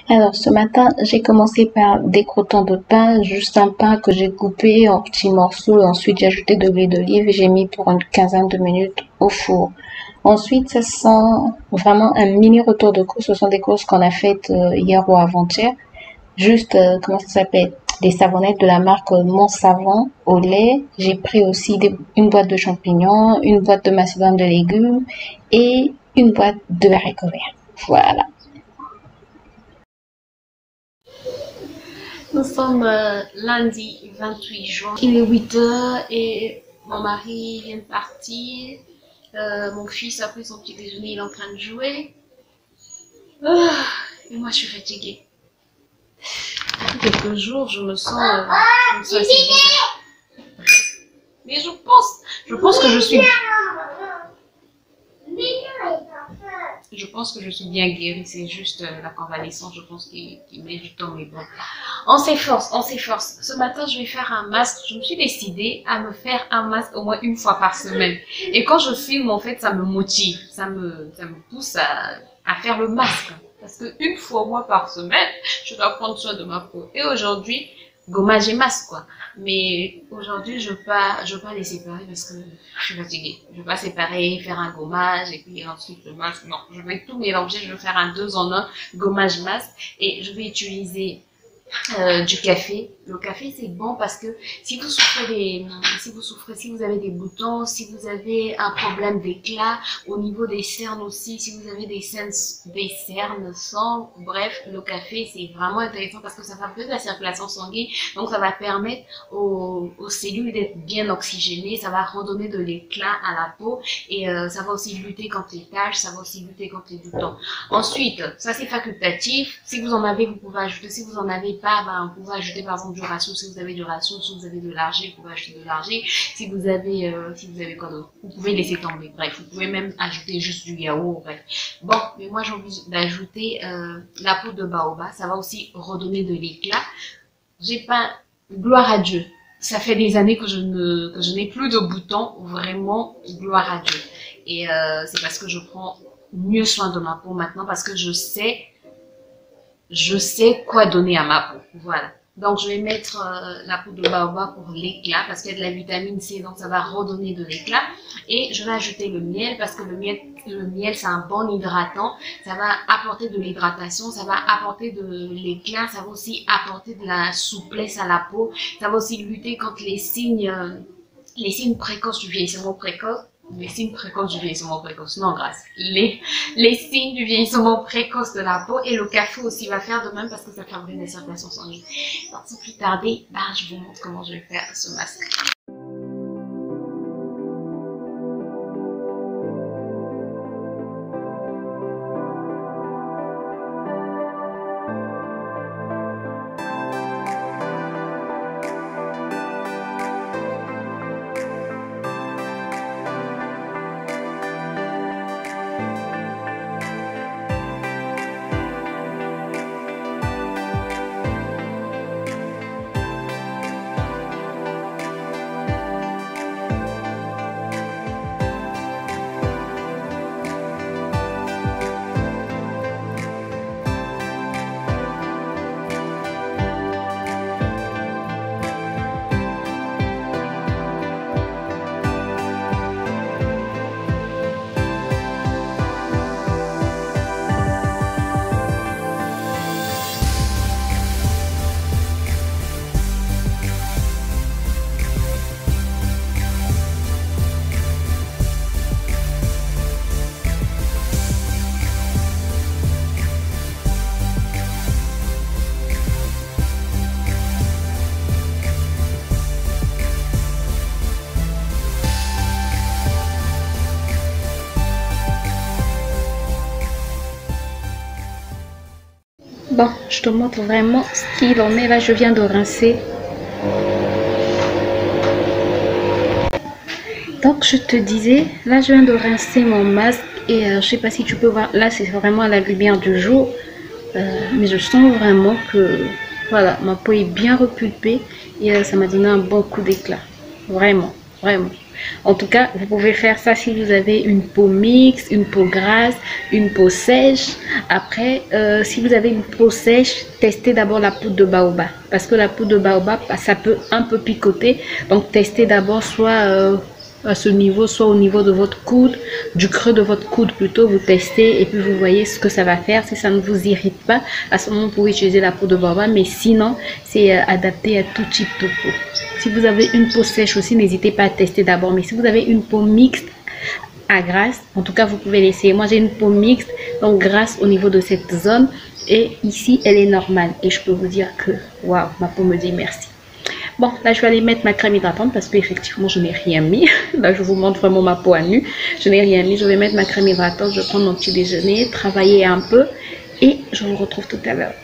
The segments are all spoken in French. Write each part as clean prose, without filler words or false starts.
Alors ce matin, j'ai commencé par des croûtons de pain, juste un pain que j'ai coupé en petits morceaux. Ensuite, j'ai ajouté de l'huile d'olive et j'ai mis pour une quinzaine de minutes au four. Ensuite, ça sent vraiment un mini retour de course. Ce sont des courses qu'on a faites hier ou avant-hier. Juste, comment ça s'appelle? Des savonnettes de la marque Mon Savon au lait. J'ai pris aussi une boîte de champignons, une boîte de macédoine de légumes et une boîte de haricots verts. Voilà. Nous sommes lundi 28 juin. Il est 8 heures et mon mari vient de partir. Mon fils a pris son petit déjeuner, il est en train de jouer. Et moi, je suis fatiguée. Depuis quelques jours, je me sens assez bizarre. Mais je pense que je suis bien guérie. C'est juste la convalescence, je pense, qui met du temps. Mais bon, on s'efforce. Ce matin, je vais faire un masque. Je me suis décidée à me faire un masque au moins une fois par semaine. Et quand je filme, en fait, ça me motive. Ça me pousse à faire le masque. Parce que une fois au moins par semaine, je dois prendre soin de ma peau. Et aujourd'hui, gommage et masque, quoi. Mais aujourd'hui, je veux pas les séparer parce que je suis fatiguée. Je veux pas séparer, faire un gommage et puis ensuite le masque. Non, je vais tout mélanger. Je vais faire un 2 en 1, gommage masque. Et je vais utiliser du café. Le café, c'est bon parce que si vous avez des boutons, si vous avez un problème d'éclat au niveau des cernes aussi, si vous avez des cernes sans, bref, le café, c'est vraiment intéressant parce que ça favorise la circulation sanguine, donc ça va permettre aux cellules d'être bien oxygénées, ça va redonner de l'éclat à la peau et ça va aussi lutter contre les taches, ça va aussi lutter contre les boutons. Ensuite, ça c'est facultatif. Si vous en avez, vous pouvez ajouter. Si vous en avez pas, ben, vous pouvez ajouter par exemple du ratio. Si vous avez du ratio, si vous avez de l'argile, vous pouvez ajouter de l'argile. Si vous avez quoi d'autre, vous pouvez laisser tomber. Bref, vous pouvez même ajouter juste du yaourt. Bref. Bon, mais moi j'ai envie d'ajouter la poudre de baobab. Ça va aussi redonner de l'éclat. J'ai pas, gloire à Dieu. Ça fait des années que je n'ai plus de boutons. Vraiment, gloire à Dieu. Et c'est parce que je prends mieux soin de ma peau maintenant parce que je sais quoi donner à ma peau. Voilà. Donc, je vais mettre la poudre de baobab pour l'éclat parce qu'il y a de la vitamine C, donc ça va redonner de l'éclat. Et je vais ajouter le miel parce que le miel, c'est un bon hydratant. Ça va apporter de l'hydratation, ça va apporter de l'éclat, ça va aussi apporter de la souplesse à la peau. Ça va aussi lutter contre les signes précoces du vieillissement précoce. Les signes précoces du vieillissement précoce, non grâce. Les signes du vieillissement précoce de la peau et le café aussi va faire de même parce que ça favorise la circulation sanguine. Donc sans plus tarder, je vous montre comment je vais faire ce masque. Bon, je te montre vraiment ce qu'il en est. Là, je viens de rincer. Donc, je te disais, là, je viens de rincer mon masque. Et je sais pas si tu peux voir, là, c'est vraiment à la lumière du jour. Mais je sens vraiment que, voilà, ma peau est bien repulpée. Et ça m'a donné un bon coup d'éclat. Vraiment, vraiment. En tout cas, vous pouvez faire ça si vous avez une peau mixte, une peau grasse, une peau sèche. Après, si vous avez une peau sèche, testez d'abord la poudre de baobab. Parce que la poudre de baobab, ça peut un peu picoter. Donc, testez d'abord soit à ce niveau, soit au niveau de votre coude, du creux de votre coude plutôt, vous testez et puis vous voyez ce que ça va faire. Si ça ne vous irrite pas, à ce moment vous pouvez utiliser la poudre de baobab, mais sinon c'est adapté à tout type de peau. Si vous avez une peau sèche aussi, n'hésitez pas à tester d'abord, mais si vous avez une peau mixte à grasse, en tout cas vous pouvez l'essayer. Moi j'ai une peau mixte, donc grasse au niveau de cette zone, et ici elle est normale et je peux vous dire que waouh, ma peau me dit merci. Bon, là je vais aller mettre ma crème hydratante parce qu'effectivement je n'ai rien mis. Là je vous montre vraiment ma peau à nu. Je n'ai rien mis. Je vais mettre ma crème hydratante, je vais prendre mon petit déjeuner, travailler un peu et je vous retrouve tout à l'heure.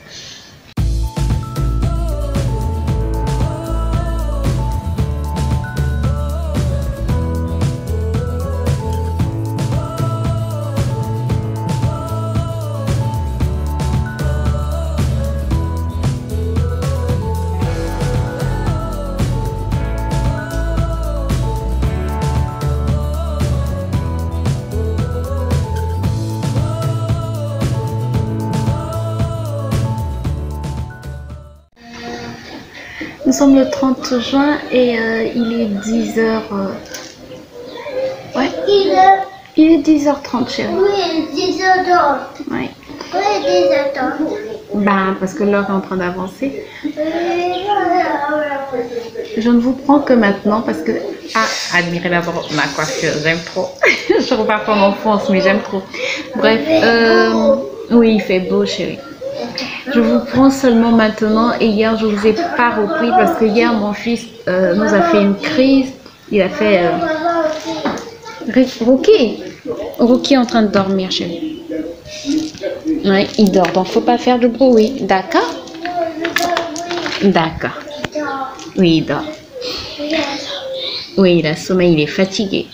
Nous sommes le 30 juin et il est 10h. Ouais. Il est 10h30, chérie. Oui, 10h30. Ouais. Oui, 10h30. Ben, parce que l'heure est en train d'avancer. Je ne vous prends que maintenant parce que... Ah, admirez d'abord ma coiffure, j'aime trop. Je repars pour l'enfance, mais j'aime trop. Bref, oui, il fait beau, chérie. Je vous prends seulement maintenant et hier je vous ai pas repris parce que hier mon fils nous a fait une crise. Il a fait Rookie est en train de dormir, chérie. Ouais, il dort, donc faut pas faire de bruit, d'accord? D'accord. Oui, il dort. Oui, il a sommeil, il est fatigué.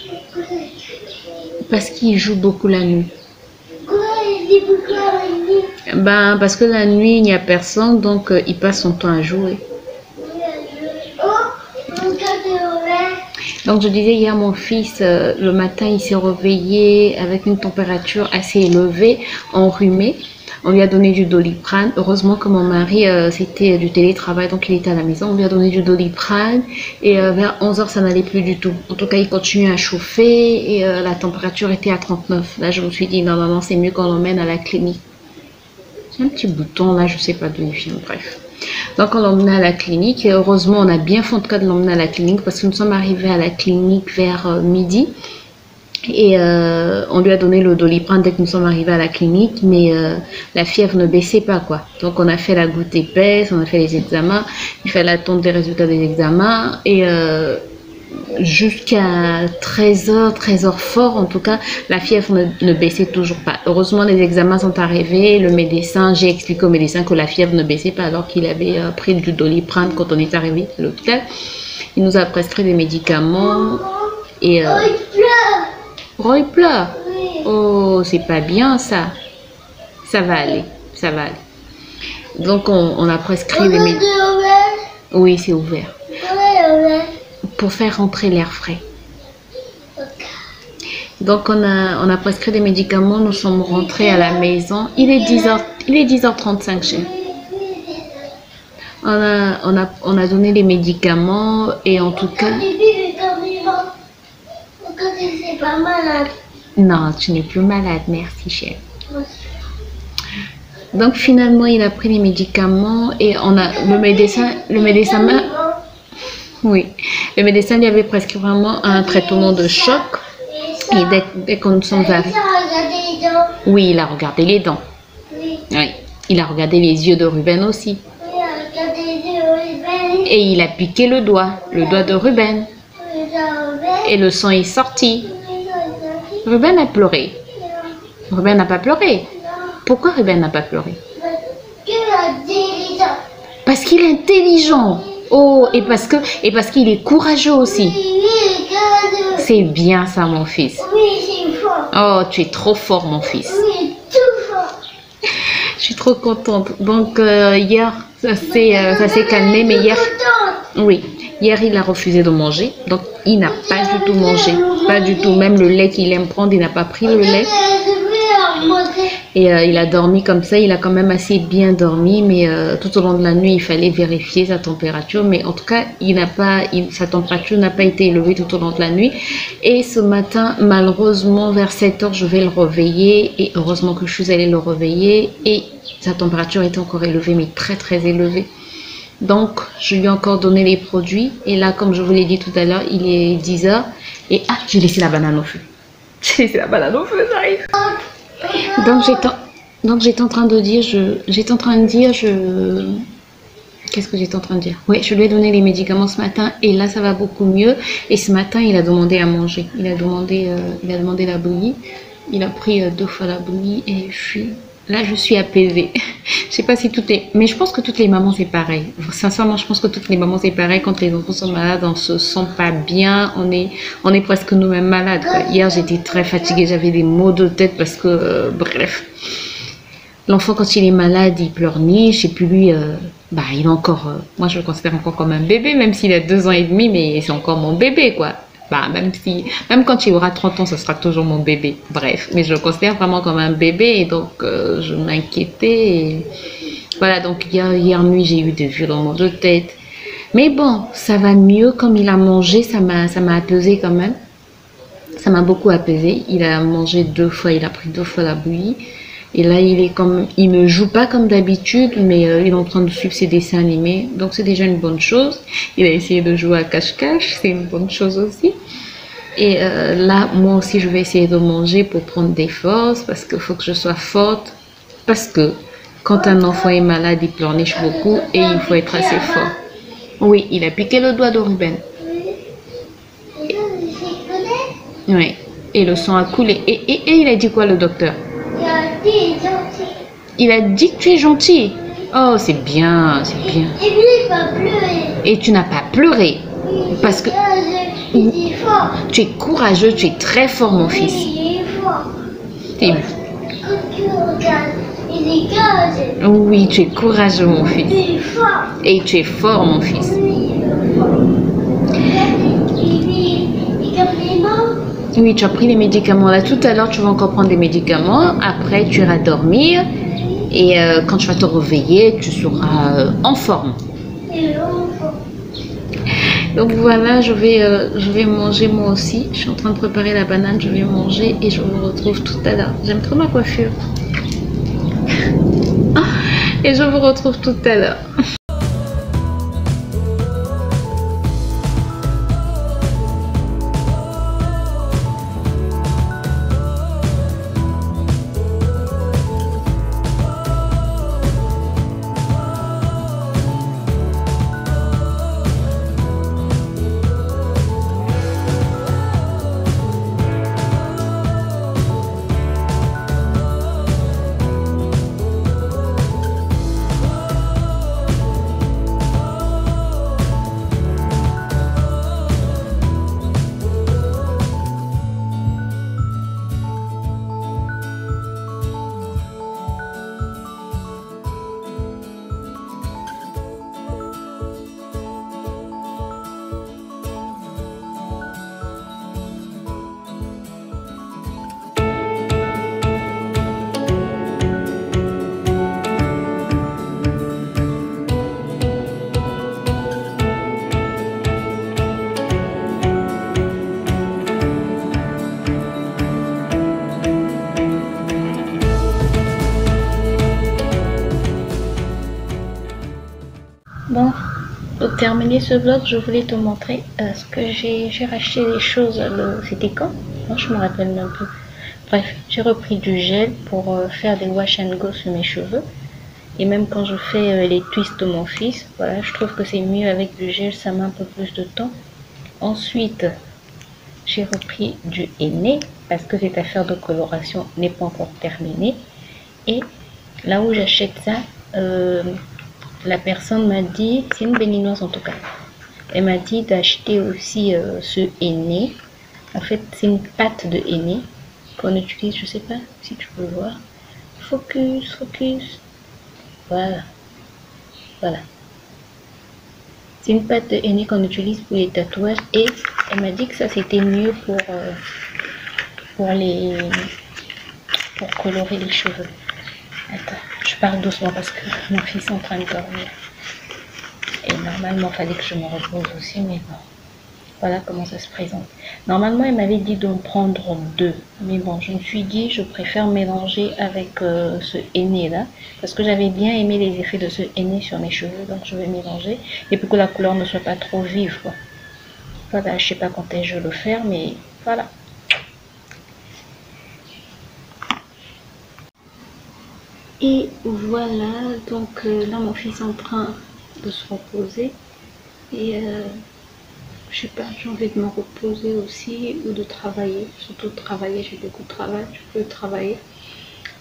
Parce qu'il joue beaucoup la nuit. Ben, parce que la nuit, il n'y a personne, donc il passe son temps à jouer. Donc, je disais hier, mon fils, le matin, il s'est réveillé avec une température assez élevée, enrhumé. On lui a donné du Doliprane. Heureusement que mon mari, c'était du télétravail, donc il était à la maison. On lui a donné du Doliprane et vers 11h, ça n'allait plus du tout. En tout cas, il continuait à chauffer et la température était à 39. Là, je me suis dit, non, maman, c'est mieux qu'on l'emmène à la clinique. C'est un petit bouton, là, je sais pas d'où il vient, bref. Donc, on l'a emmené à la clinique et heureusement, on a bien fait en tout cas de l'emmener à la clinique parce que nous sommes arrivés à la clinique vers midi. Et on lui a donné le Doliprane dès que nous sommes arrivés à la clinique, mais la fièvre ne baissait pas, quoi. Donc on a fait la goutte épaisse, on a fait les examens, il fallait attendre les résultats des examens et jusqu'à 13h, 13h fort en tout cas, la fièvre ne baissait toujours pas. Heureusement les examens sont arrivés, le médecin, j'ai expliqué au médecin que la fièvre ne baissait pas alors qu'il avait pris du Doliprane quand on est arrivé à l'hôpital. Il nous a prescrit des médicaments et... Roy pleure. Oui. Oh, c'est pas bien ça. Ça va aller, ça va aller. Donc on a prescrit des médicaments. Oui, c'est ouvert. Pour faire rentrer l'air frais. Donc on a prescrit des médicaments, nous sommes rentrés à la maison. Il est 10h35 chez nous. On a donné les médicaments et en tout cas... Pas malade. Non, tu n'es plus malade, merci chérie. Donc finalement, il a pris les médicaments et le médecin oui, le médecin lui avait prescrit vraiment un traitement de choc. Et dès qu'on nous sommes arrivés, oui, il a regardé les dents. Oui, il a regardé les yeux de Ruben aussi. Et il a piqué le doigt de Ruben. Et le sang est sorti. Ruben a pleuré. Ruben n'a pas pleuré. Pourquoi Ruben n'a pas pleuré? Parce qu'il est intelligent. Oh, et parce qu'il est courageux aussi. C'est bien ça, mon fils. Oui, c'est fort. Oh, tu es trop fort, mon fils. Oui, tout fort. Je suis trop contente. Donc, hier, ça s'est calmé, mais hier... Oui, Hier, il a refusé de manger, donc il n'a pas du tout mangé. Pas du tout. Même le lait qu'il aime prendre, il n'a pas pris le lait. Et il a dormi comme ça, il a quand même assez bien dormi, mais tout au long de la nuit, il fallait vérifier sa température. Mais en tout cas, sa température n'a pas été élevée tout au long de la nuit. Et ce matin, malheureusement, vers 7 heures, je vais le réveiller. Et heureusement que je suis allée le réveiller. Et sa température était encore élevée, mais très très élevée. Donc, je lui ai encore donné les produits. Et là, comme je vous l'ai dit tout à l'heure, il est 10 heures. Et j'ai laissé la banane au feu. J'ai laissé la banane au feu, ça arrive. Donc j'étais en train de dire, qu'est-ce que j'étais en train de dire? Oui, je lui ai donné les médicaments ce matin et là ça va beaucoup mieux. Et ce matin il a demandé à manger, il a demandé la bouillie, il a pris 2 fois la bouillie et je suis apaisée. Je sais pas si mais je pense que toutes les mamans c'est pareil. Sincèrement, je pense que toutes les mamans c'est pareil. Quand les enfants sont malades, on se sent pas bien, on est presque nous-mêmes malades, quoi. Hier, j'étais très fatiguée, j'avais des maux de tête parce que, bref. L'enfant, quand il est malade, il pleurniche et puis lui, il est encore, moi je le considère encore comme un bébé, même s'il a 2 ans et demi, mais c'est encore mon bébé, quoi. Même quand il aura 30 ans, ce sera toujours mon bébé. Bref, mais je le considère vraiment comme un bébé et donc je m'inquiétais. Voilà, donc hier nuit, j'ai eu des violents maux de tête. Mais bon, ça va mieux. Comme il a mangé, ça m'a apaisé quand même. Ça m'a beaucoup apaisé. Il a mangé 2 fois, il a pris 2 fois la bouillie. Et là, il ne joue pas comme d'habitude, mais il est en train de suivre ses dessins animés. Donc, c'est déjà une bonne chose. Il a essayé de jouer à cache-cache, c'est une bonne chose aussi. Et là, moi aussi, je vais essayer de manger pour prendre des forces, parce qu'il faut que je sois forte. Parce que quand un enfant est malade, il pleurniche beaucoup et il faut être assez fort. Oui, il a piqué le doigt de Ruben. Oui, et le sang a coulé. Et il a dit quoi, le docteur? Il a dit que tu es gentil. Oh, c'est bien, c'est bien. Et lui, il va pleurer. Et tu n'as pas pleuré. Parce que tu es courageux, tu es très fort, mon fils. Il est fort. T'es- Quand tu regardes, il est gaz. Oui, tu es courageux, mon fils. Il est fort. Et tu es fort, mon fils. Il a les mains. Oui, tu as pris les médicaments. Là, tout à l'heure, tu vas encore prendre des médicaments. Après, tu iras dormir. Et quand tu vas te réveiller, tu seras en forme. Donc voilà, je vais manger moi aussi. Je suis en train de préparer la banane, je vais manger et je vous retrouve tout à l'heure. J'aime trop ma coiffure. Et je vous retrouve tout à l'heure. Bon, pour terminer ce vlog, je voulais te montrer ce que j'ai racheté des choses. C'était quand? Moi, je me rappelle même plus. Bref, j'ai repris du gel pour faire des wash and go sur mes cheveux. Et même quand je fais les twists de mon fils, voilà, je trouve que c'est mieux avec du gel, ça met un peu plus de temps. Ensuite, j'ai repris du henné parce que cette affaire de coloration n'est pas encore terminée. Et là où j'achète ça, la personne m'a dit, c'est une béninoise en tout cas, elle m'a dit d'acheter aussi ce henné. En fait, c'est une pâte de henné qu'on utilise, je sais pas si tu peux voir. Focus, focus. Voilà. Voilà. C'est une pâte de henné qu'on utilise pour les tatouages et elle m'a dit que ça c'était mieux pour colorer les cheveux. Attends, je parle doucement parce que mon fils est en train de dormir. Et normalement, il fallait que je me repose aussi, mais bon. Voilà comment ça se présente. Normalement, elle m'avait dit d'en prendre 2. Mais bon, je me suis dit, je préfère mélanger avec ce henné là. Parce que j'avais bien aimé les effets de ce henné sur mes cheveux. Donc, je vais mélanger. Et pour que la couleur ne soit pas trop vive, quoi. Voilà, je sais pas quand est-ce que je vais le faire, mais voilà. Et voilà, donc là mon fils est en train de se reposer et je sais pas, j'ai envie de me reposer aussi ou de travailler, surtout de travailler, j'ai beaucoup de travail, je peux travailler,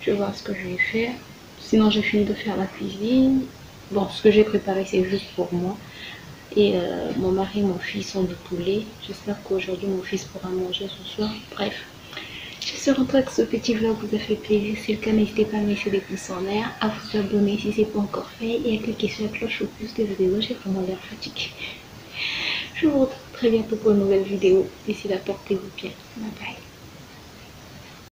je vais voir ce que je vais faire. Sinon j'ai fini de faire la cuisine, bon ce que j'ai préparé c'est juste pour moi et mon mari et mon fils ont du poulet, j'espère qu'aujourd'hui mon fils pourra manger ce soir, bref. J'espère que ce petit vlog vous a fait plaisir. Si c'est le cas, n'hésitez pas à me laisser des pouces en l'air, à vous abonner si ce n'est pas encore fait et à cliquer sur la cloche pour plus de vidéos. J'ai vraiment l'air fatiguée. Je vous retrouve très bientôt pour une nouvelle vidéo. D'ici là, portez-vous bien. Bye bye.